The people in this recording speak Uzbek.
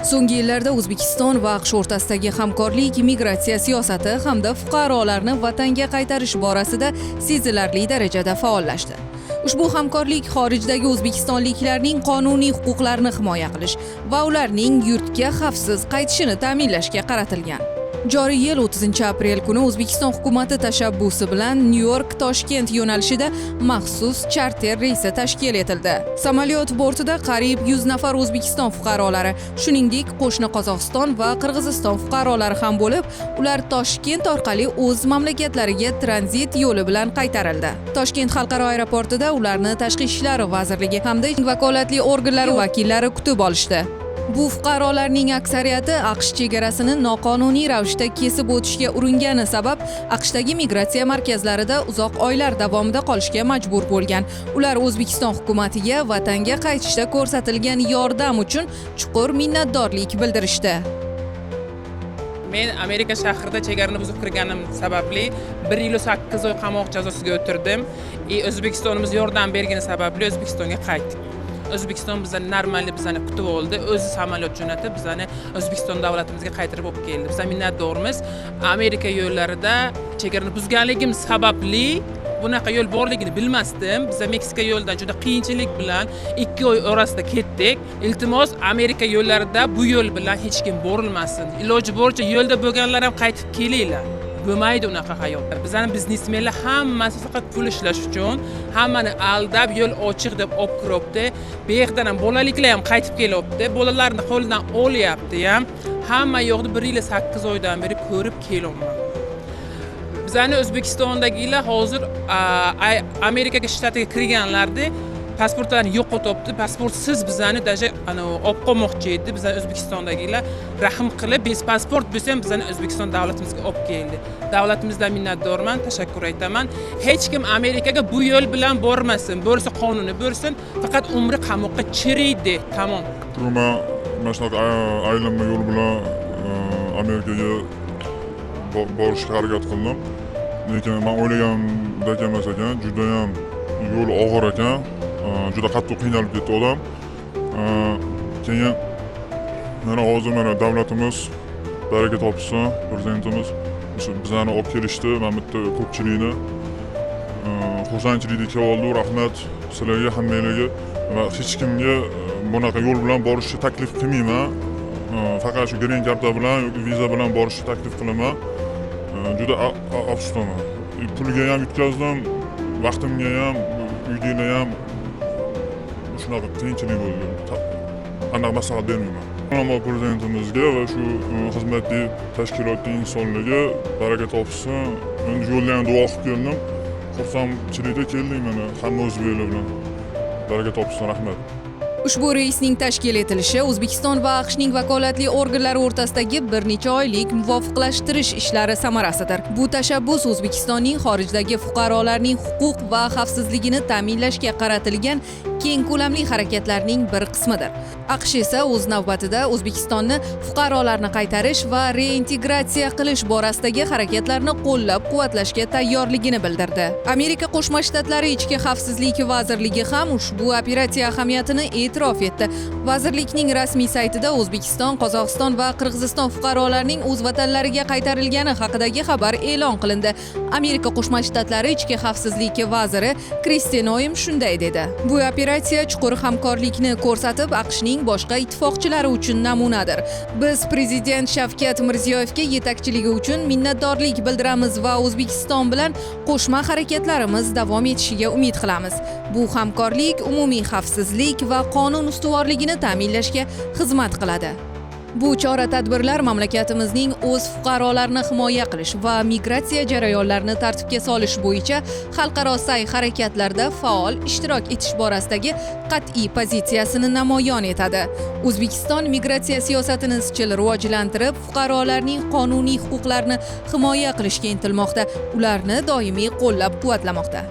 So'nggi yillarda O'zbekiston va AQSh o'rtasidagi hamkorlik, migratsiya siyosati hamda fuqarolarni vatanga qaytarish borasida sezilarli darajada faollashdi. Ushbu hamkorlik xorijdagi o'zbekistonliklarning qonuniy huquqlarini himoya qilish va ularning yurtga xavfsiz qaytishini ta'minlashga qaratilgan. Joriy yil 30-aprel kuni O'zbekiston hukumati tashabbusi bilan Nyu-York-Toshkent yo'nalishida maxsus charter reysi tashkil etildi. Samolyot bortida qariyb 100 nafar O'zbekiston fuqarolari, shuningdek qo'shni Qozog'iston va Qirg'iziston fuqarolari ham bo'lib, ular Toshkent orqali o'z mamlakatlariga tranzit yo'li bilan qaytarildi. Toshkent xalqaro aeroportida ularni Tashqi ishlar vazirligi hamda vakolatli organlari vakillari kutib olishdi. Bu fuqarolarning aksariyati AQSh chegarasini noqonuniy ravishda kesib o'tishga uringani sabab AQShdagi migratsiya markazlarida uzoq oylar davomida qolishga majbur bo'lgan. Ular O'zbekiston hukumatiga vatanga qaytishda ko'rsatilgan yordam uchun chuqur minnatdorlik bildirishdi. Men Amerika shahrida chegarani buzib kirganim sababli 1 yil 8 oy qamoq jazosiga o'tirdim. O'zbekistonimiz yordam bergani sababli O'zbekistonga qaytdik. O'zbekiston bizani normalni bizani kutib oldi. O'zi samolyot jo'natib bizani O'zbekiston davlatimizga qaytarib olib keldi. Biz minnatdormiz. Amerika yo'llarida chegarani buzganligim sababli bunaqa yo'l borligini bilmasdim. Biz Meksika yo'lidan juda qiyinchilik bilan 2 oy orasida ketdik. Iltimos Amerika yo'llarida bu yo'l bilan hech kim borilmasin. Iloji boricha yo'lda bo'lganlar ham qaytib kelinglar. Bo'lmaydi unaqa hayot. Bizning biznesmenlar hammasi faqat pul ishlash uchun, hammani aldab, yo'l ochiq deb olib kiribdi. Beyiqdan ham bolaliklar ham qaytib kelyapti. Bolalarni qo'lidan olyapti ham. Hamma yo'qni 1 yil 8 oydan beri ko'rib kelyapman. Bizning O'zbekistondagilar hozir Amerikaga shtatiga kirganlarni pasportlarni yo'qotibdi. Pasportsiz bizani daja olib qo'ymoqchi edi. Bizning O'zbekistondagilar rahim qilib, biz pasport bo'lsa ham bizani O'zbekiston davlatimizga olib keldi. Davlatimizdan minnatdorman, tashakkur aytaman. Hech kim Amerikaga bu yo'l bilan bormasin. Bo'lsa qonuni bo'lsin, faqat umri qamoqqa chiriydi. Tamom. Mana shunaqa aylanma yo'l bilan Amerikaga borishga harakat qildim. Lekin men o'ylaganimdek emas ekan, juda ham yo'l og'ir ekan. Juda qattiq qiynalib ketdi odam. Keyin mana hozir mana davlatimiz baraka topsin, prezidentimiz shu bizani olib kelishdi. Mana bitta ko'pchilikni xursandchilikda kelib oldi. Rahmat sizlarga hammanglarga va hech kimga bunaqa yo'l bilan borishni taklif qilmayman. Faqat shu green karta bilan yoki viza bilan borishni taklif qilaman. Juda afsusdaman. Pulga ham yutkazdim, vaqtimga ham, uyga ham shunaqa qiyinchilik bo'ldi. Aniq maslahat bermayman. Ammo prezidentimizga va shu xizmatli tashkilotning insonlarga baraka topsin. Endi yo'lda ham duo qilib keldim. Xursandchilikda keldik mana hamma o'zbeklar bilan. Baraka topsin, rahmat. Ushbu reysning tashkil etilishi O'zbekiston va AQShning vakolatli organlari o'rtasidagi bir necha oylik muvofiqlashtirish ishlari samarasidir. Bu tashabbus O'zbekistonning xorijdagi fuqarolarning huquq va xavfsizligini ta'minlashga qaratilgan keng ko'lamli harakatlarning bir qismidir. AQSh esa o'z navbatida O'zbekistonni fuqarolarni qaytarish va reintegratsiya qilish borasidagi harakatlarni qo'llab-quvvatlashga tayyorligini bildirdi. Amerika Qo'shma Shtatlari Ichki xavfsizlik vazirligi ham ushbu operatsiya ahamiyatini e'tirof etdi. Vazirlikning rasmiy saytida O'zbekiston, Qozog'iston va Qirg'iziston fuqarolarining o'z vatanlariga qaytarilgani haqidagi xabar e'lon qilindi. Amerika Qo'shma Shtatlari Ichki xavfsizlik vaziri Kristen Noem shunday dedi: Bu operatsiya chuqur hamkorlikni ko'rsatib, AQShning boshqa ittifoqchilari uchun namunadir. Biz prezident Shavkat Mirziyoyevga yetakchiligi uchun minnatdorlik bildiramiz va O'zbekiston bilan qo'shma harakatlarimiz davom etishiga umid qilamiz. Bu hamkorlik umumiy xavfsizlik va qonun ustuvorligini ta'minlashga xizmat qiladi. Bu chora-tadbirlar mamlakatimizning o'z fuqarolarini himoya qilish va migratsiya jarayonlarini tartibga solish bo'yicha xalqaro sa'y-harakatlarda faol ishtirok etish borasidagi qat'iy pozitsiyasini namoyon etadi. O'zbekiston migratsiya siyosatini izchil rivojlantirib, fuqarolarning qonuniy huquqlarini himoya qilishga intilmoqda, ularni doimiy qo'llab-quvvatlamoqda.